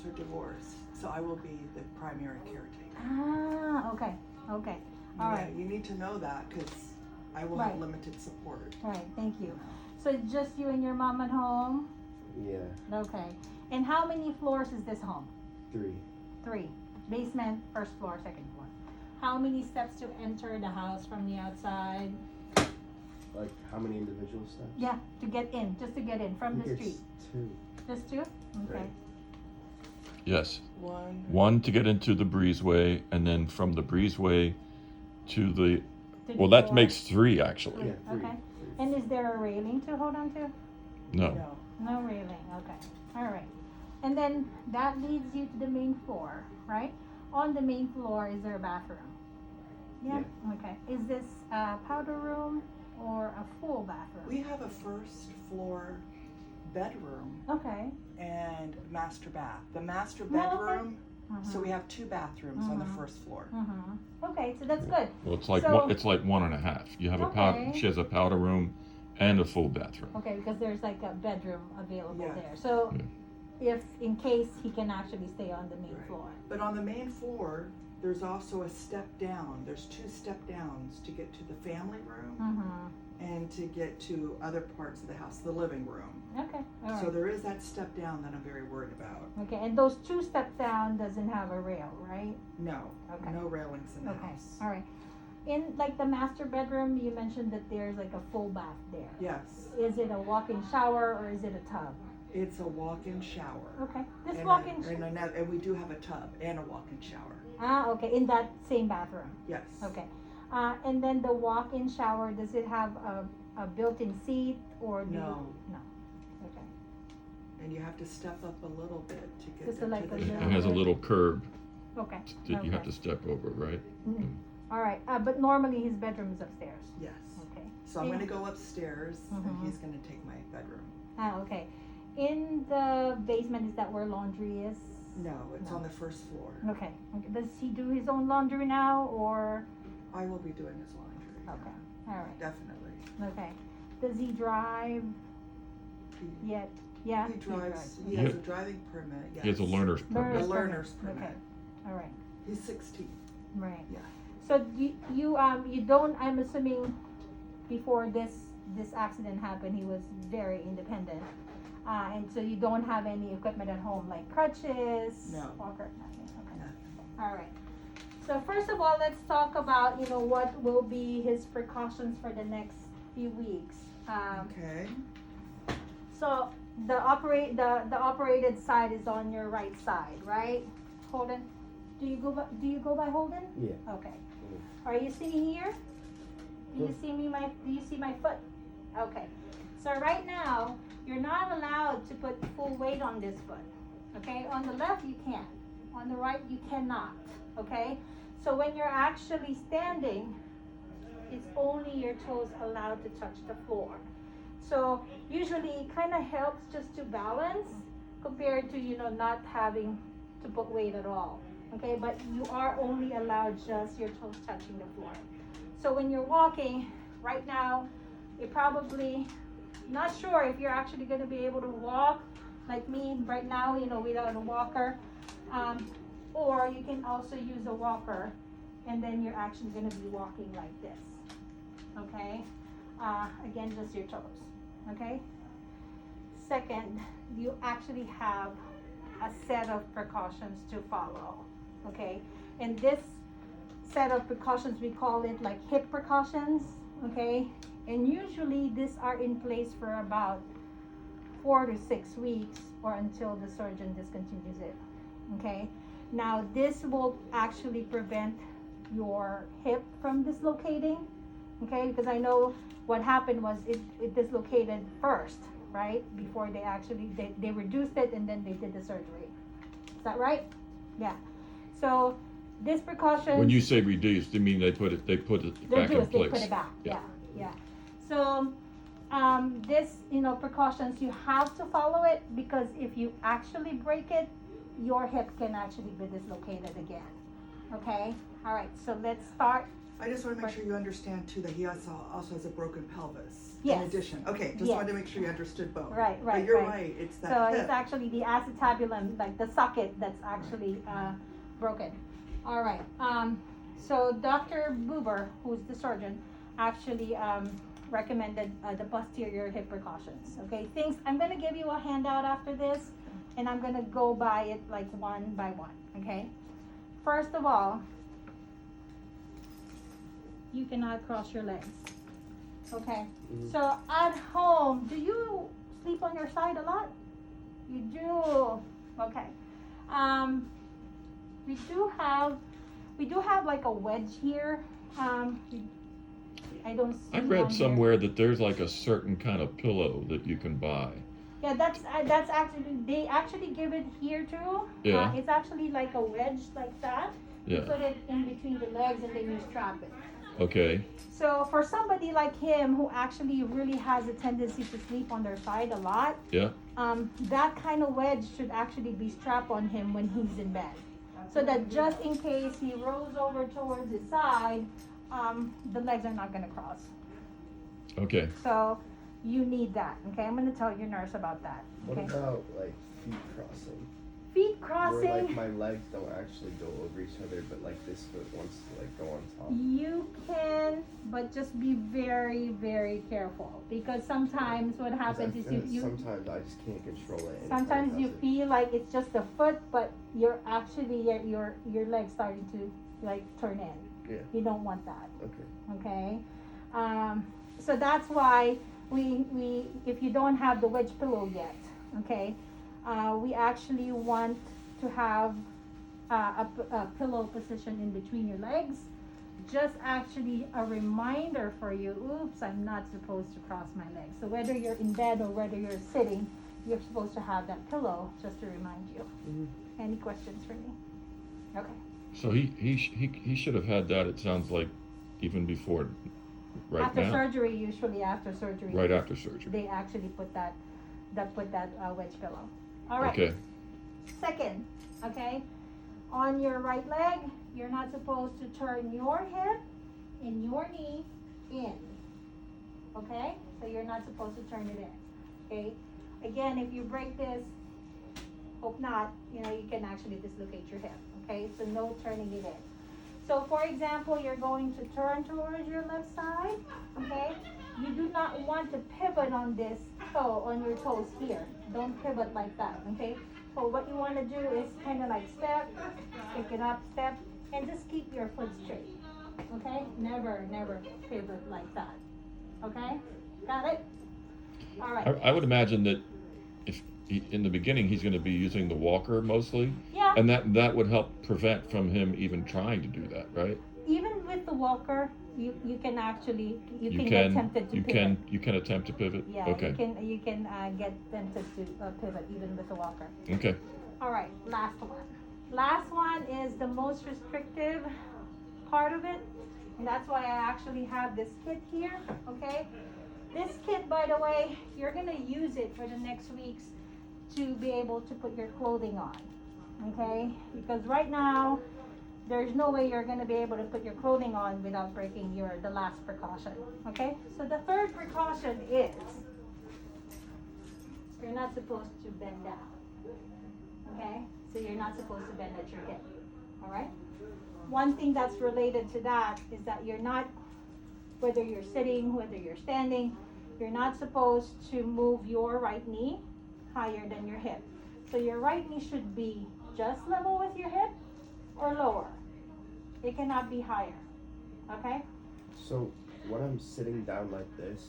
are divorced, so I will be the primary caretaker. Ah, okay, okay, all right. You need to know that because I will have limited support. All right, thank you. So it's just you and your mom at home? Yeah. Okay. And how many floors is this home? 3. 3. Basement, first floor, second floor. How many steps to enter the house from the outside? Like how many individual steps? Yeah, to get in, just to get in from the street. 2. Just 2? Okay. Right. Yes. 1. 1 to get into the breezeway, and then from the breezeway to the, To the well, that door. makes 3 actually. Yeah, 3. Okay. And is there a railing to hold on to? No. No railing, okay. All right. And then that leads you to the main floor, right? On the main floor, is there a bathroom? Yeah? Okay. Is this a powder room or a full bathroom? We have a first floor bedroom Okay. and master bath. The master Oh, okay. bedroom, so we have 2 bathrooms on the first floor. Okay, so that's good. Well, it's like So- it's like 1.5. You have a powder. Okay. She has a powder room and a full bathroom. Okay, because there's like a bedroom available Yeah. there. So if in case he can actually stay on the main Right. floor. But on the main floor, there's also a step down. There's 2 step downs to get to the family room and to get to other parts of the house, the living room. Okay, all right. So there is that step down that I'm very worried about. Okay, and those 2 steps down doesn't have a rail, right? No, Okay. no railings in the Okay, house. all right. In like the master bedroom, you mentioned that there's like a full bath there. Yes, Is it a walk-in shower or is it a tub? it's a walk-in shower. Okay, this And walk-in. and we do have a tub and a walk-in shower. Okay, in that same bathroom. Yes. Okay, and then the walk-in shower, does it have a built-in seat or do No. you? No. Okay. And you have to step up a little bit to get Just to like the a It little- shower. has a little curb Okay. that you have Okay. to step over, right? All right, but normally his bedroom is upstairs. Yes. Okay. So I'm And- gonna go upstairs and Mhm. he's gonna take my bedroom. Okay. In the basement, is that where laundry is? No, it's No. on the first floor. Okay. Does he do his own laundry now or? I will be doing his laundry. Okay. All right. Definitely. Okay. Does he drive yet? Yeah. He drives, he Yeah. has a driving permit, yes. He has a learner's A permit. learner's permit. Okay. All right. He's 16. Right. Yeah. So you don't. I'm assuming before this accident happened, he was very independent, and so you don't have any equipment at home like crutches, No. walker, nothing. Okay. Nothing. All right. So first of all, let's talk about what will be his precautions for the next few weeks. Okay. So the operated side is on your right side, right? Holden, do you go by Holden? Yeah. Okay. Are you seeing here? Do you see my foot? Okay. So right now, you're not allowed to put full weight on this foot. Okay? On the left you can. On the right you cannot. Okay? So when you're actually standing, it's only your toes allowed to touch the floor. So usually it kind of helps just to balance compared to not having to put weight at all. Okay, but you are only allowed just your toes touching the floor. So when you're walking right now, you're probably not sure if you're actually going to be able to walk like me right now, without a walker. Or you can also use a walker and then you're actually going to be walking like this. Okay, again, just your toes. Okay. Second, you actually have a set of precautions to follow. Okay, and this set of precautions, we call it like hip precautions. Okay, and usually these are in place for about 4 to 6 weeks or until the surgeon discontinues it. Okay, now this will actually prevent your hip from dislocating. Okay, because I know what happened was it dislocated first, right? Before they reduced it and then they did the surgery. Is that right? Yeah. So this precaution. When you say reduced, you mean they put it back in place? They put it back. Yeah. So this precautions, you have to follow it because if you actually break it, your hip can actually be dislocated again. Okay. All right. So let's start I just want to make sure you understand too that he also has a broken pelvis. Yes. In addition. Okay, just Yes. wanted to make sure you understood both. Right, But you're right. right, it's that So hip. it's actually the acetabulum, like the socket that's actually broken. All right. So Dr. Buber, who's the surgeon, actually recommended the posterior hip precautions. Okay, things, I'm going to give you a handout after this, and I'm going to go by it like one by one. Okay, first of all, you cannot cross your legs. Okay, so at home, do you sleep on your side a lot? You do. Okay. We do have like a wedge here. I don't see. I one read here. somewhere that there's like a certain kind of pillow that you can buy. Yeah, that's actually, they actually give it here too. Yeah. It's actually like a wedge like that. You Yeah. put it in between the legs and then you strap it. Okay. So for somebody like him who actually really has a tendency to sleep on their side a lot, Yeah. that kind of wedge should actually be strapped on him when he's in bed. So that just in case he rolls over towards his side, the legs are not gonna cross. Okay. So you need that, okay? I'm gonna tell your nurse about that, What okay? about like feet crossing? Feet Where crossing, like my legs don't actually go over each other, but like this foot wants to like go on top. you can, but just be very, very careful, because sometimes what 'Cause I happens is feel you sometimes I just can't control it. and it sometimes kinda you does it. feel like it's just the foot, but you're actually your legs starting to like turn in. Yeah. You don't want that, Okay. okay? So that's why we if you don't have the wedge pillow yet, okay, we actually want to have a pillow position in between your legs. Just actually a reminder for you, oops, I'm not supposed to cross my legs. So whether you're in bed or whether you're sitting, you're supposed to have that pillow just to remind you. Mm-hmm. Any questions for me? Okay. So he should have had that. It sounds like even before, right After now. surgery, usually after surgery. Right after surgery. They actually put that wedge pillow. All right. Okay. Second, okay, on your right leg, you're not supposed to turn your hip and your knee in. Okay, so you're not supposed to turn it in. Okay, again, if you break this, hope not, you can actually dislocate your hip. Okay, so no turning it in. So for example, you're going to turn towards your left side. Okay, you do not want to pivot on this toe, on your toes here. Don't pivot like that. Okay, so what you want to do is kind of like step, pick it up, step, and just keep your foot straight. Okay, never pivot like that. Okay, got it? All right. I would imagine that if in the beginning he's going to be using the walker mostly, Yeah. and that would help prevent from him even trying to do that, right? Even with the walker, you can actually You get can tempted to you pivot. can attempt to pivot. Yeah, Okay. you can get tempted to pivot even with the walker. Okay. All right, last one. Last one is the most restrictive part of it, and that's why I actually have this kit here. Okay, this kit, by the way, you're gonna use it for the next weeks to be able to put your clothing on. Okay, because right now there's no way you're going to be able to put your clothing on without breaking the last precaution. Okay, so the third precaution is you're not supposed to bend down. Okay, so you're not supposed to bend at your hip. All right, one thing that's related to that is that you're not, whether you're sitting, whether you're standing, you're not supposed to move your right knee higher than your hip. So your right knee should be just level with your hip or lower. It cannot be higher. Okay? So when I'm sitting down like this,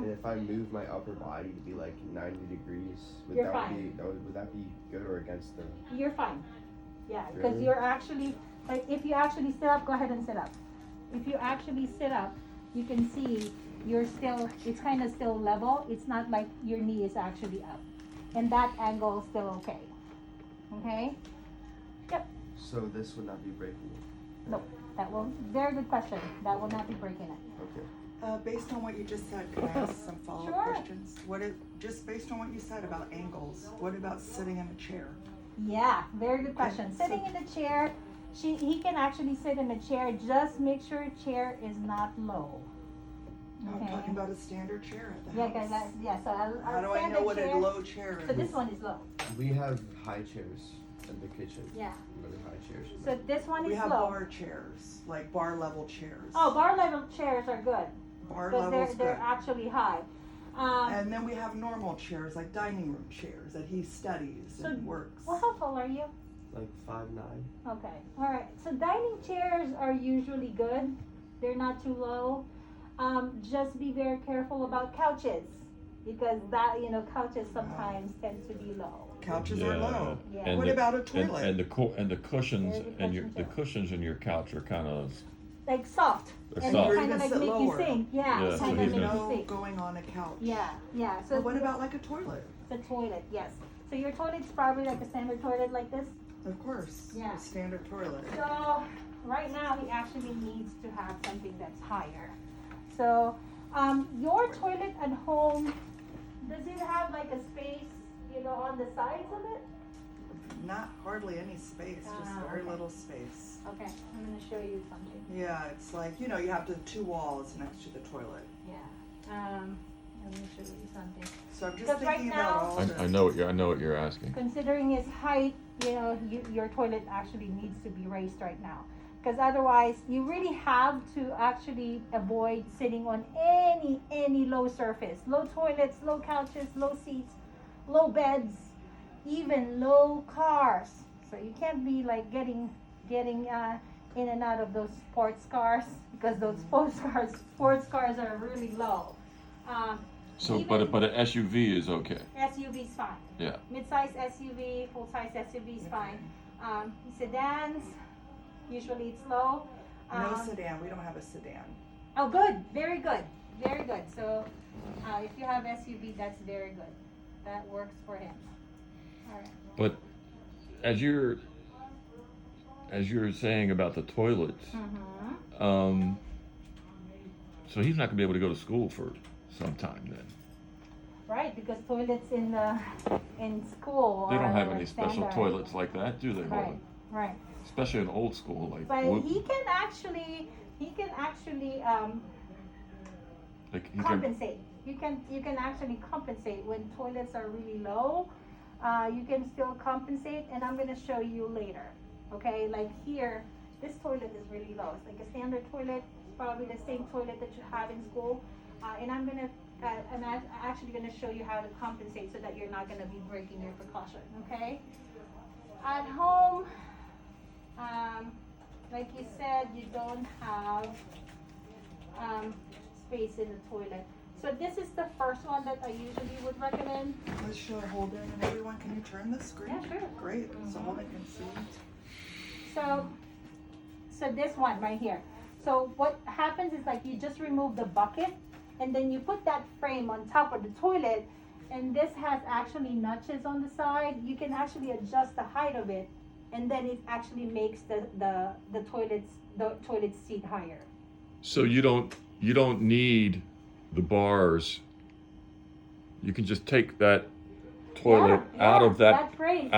and if I move my upper body to be like 90 degrees, would You're that fine. would that be good or against the? You're fine. Yeah, because Really? you're actually, like, if you actually sit up, go ahead and sit up. If you actually sit up, you can see it's kind of still level. It's not like your knee is actually up. And that angle is still okay. Okay? Yep. So this would not be breaking it. No, very good question. That will not be breaking it. Okay. Based on what you just said, can I ask some follow-up Sure. questions? Just based on what you said about angles, what about sitting in a chair? Yeah, very good question. Okay, Sitting in the chair He can actually sit in a chair. Just make sure chair is not low. No, I'm talking about a standard chair at the Yeah, house. okay, yeah, so How do I know what a low chair is? So this one is low. We have high chairs in the kitchen. Yeah. Really high chairs. So this one We is have low. bar chairs, like bar level chairs. Oh, bar level chairs are good. Bar Because level's they're good. actually high. And then we have normal chairs, like dining room chairs that he studies and works. Well, how tall are you? Like 5'9". Okay, alright. So dining chairs are usually good. They're not too low. Just be very careful about couches. Because couches sometimes tend to be low. Couches are low. Yeah. And What the- about a toilet? And the cushions There's the and your cushions, the cushions in your couch are kind of Like soft. They're And soft. they Or kind of even like sit make you lower. sink. Yeah, Yeah, kind so of he's make gonna- you sink. Going on a couch. Yeah, yeah. So But what about like a toilet? the toilet? Yes. So your toilet's probably like a standard toilet like this. Of course. Yeah. A standard toilet. So right now he actually needs to have something that's higher. So your toilet at home, does it have like a space, on the sides of it? Not hardly any space, just very okay. little space. Okay, I'm gonna show you something. Yeah, it's like, you have the 2 walls next to the toilet. Yeah. Let me show you something. So I'm just Because right thinking now- about all the. I know what you're asking. Considering his height, your toilet actually needs to be raised right now. Because otherwise, you really have to actually avoid sitting on any low surface. Low toilets, low couches, low seats, low beds, even low cars. So you can't be like getting in and out of those sports cars because those sports cars are really low. So, Even- but an SUV is okay. SUV's fine. Yeah. Mid-size SUV, full-size SUV is fine. Sedans, usually it's low. No sedan, we don't have a sedan. Oh, good, very good, very good. So, if you have SUV, that's very good. That works for him. All right. But as you're saying about the toilets, Mm-hmm. so he's not gonna be able to go to school for some time then. Right, because toilets in school They don't are have any special standard. toilets like that, do they, Right, Roland? right. Especially in old school, like. But whoop, he can actually like he can, compensate. You can actually compensate when toilets are really low. You can still compensate, and I'm gonna show you later. Okay, like here, this toilet is really low. It's like a standard toilet, probably the same toilet that you have in school. And I'm actually gonna show you how to compensate so that you're not gonna be breaking your precaution. Okay. At home, like you said, you don't have space in the toilet. So this is the first one that I usually would recommend. Let's show Holden and everyone. Can you turn the screen? Yeah, sure. Great, so Holden can see. So this one right here. So what happens is like you just remove the bucket and then you put that frame on top of the toilet, and this has actually notches on the side. You can actually adjust the height of it, and then it actually makes the toilet seat higher. so you don't need the bars. You can just take that toilet out of that frame.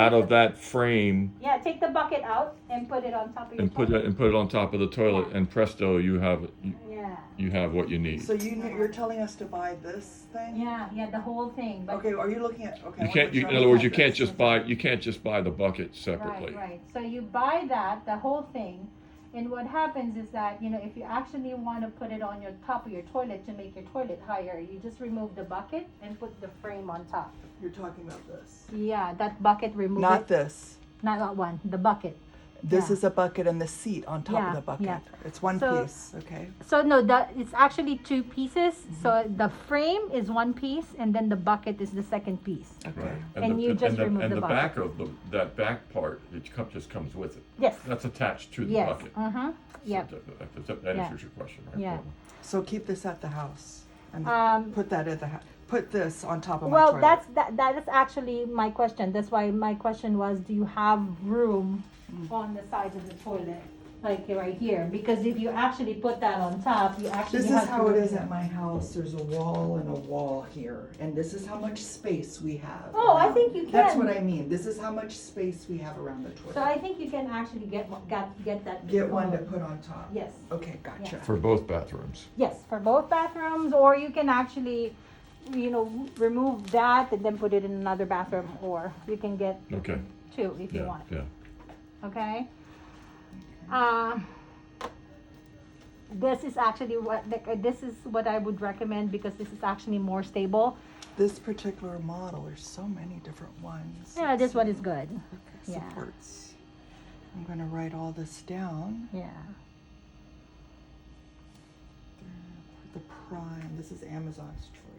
frame Yeah, take the bucket out and put it on top of your and put it on top of the toilet, Yeah. and presto, you have Yeah. what you need. So you're telling us to buy this thing? Yeah, the whole thing. But Okay, are you looking at, okay. I You wanna can't. make sure In I other words, you have can't this. just buy the bucket separately. Right. So you buy the whole thing, and what happens is that if you actually want to put it on your top of your toilet to make your toilet higher, you just remove the bucket and put the frame on top. You're talking about this. Yeah, that bucket remove Not it. this. Not that one. The bucket. This Yeah. is a bucket and the seat on top Yeah, of the bucket. yeah. It's one So- piece, okay? So no, it's actually 2 pieces. So the frame is 1 piece, and then the bucket is the second piece. Okay. And you just remove and the the bucket. back of that back part, just comes with it. Yes. That's attached to the Yes. bucket. Yep. So that Yeah. answers your question, right? Yeah. Roland? So keep this at the house and Um, put that at the house. Put this on top of my Well, toilet. that is actually my question. That's why my question was, do you have room on the sides of the toilet like right here, because if you actually put that on top, you actually This have is to. how it is at my house. There's a wall and a wall here, and this is how much space we have. Oh, I around- think you can. That's what I mean. This is how much space we have around the toilet. So I think you can actually get that. Get one to put on top. Yes, Okay, gotcha. For both bathrooms. yes, for both bathrooms, or you can actually, remove that and then put it in another bathroom, or you can get Okay. two if you Yeah, want. yeah. Okay. This is actually this is what I would recommend, because this is actually more stable. This particular model, there's so many different ones. Yeah, this one is good. Okay, Yeah. supports. I'm gonna write all this down. Yeah. The Prime, this is Amazon's choice.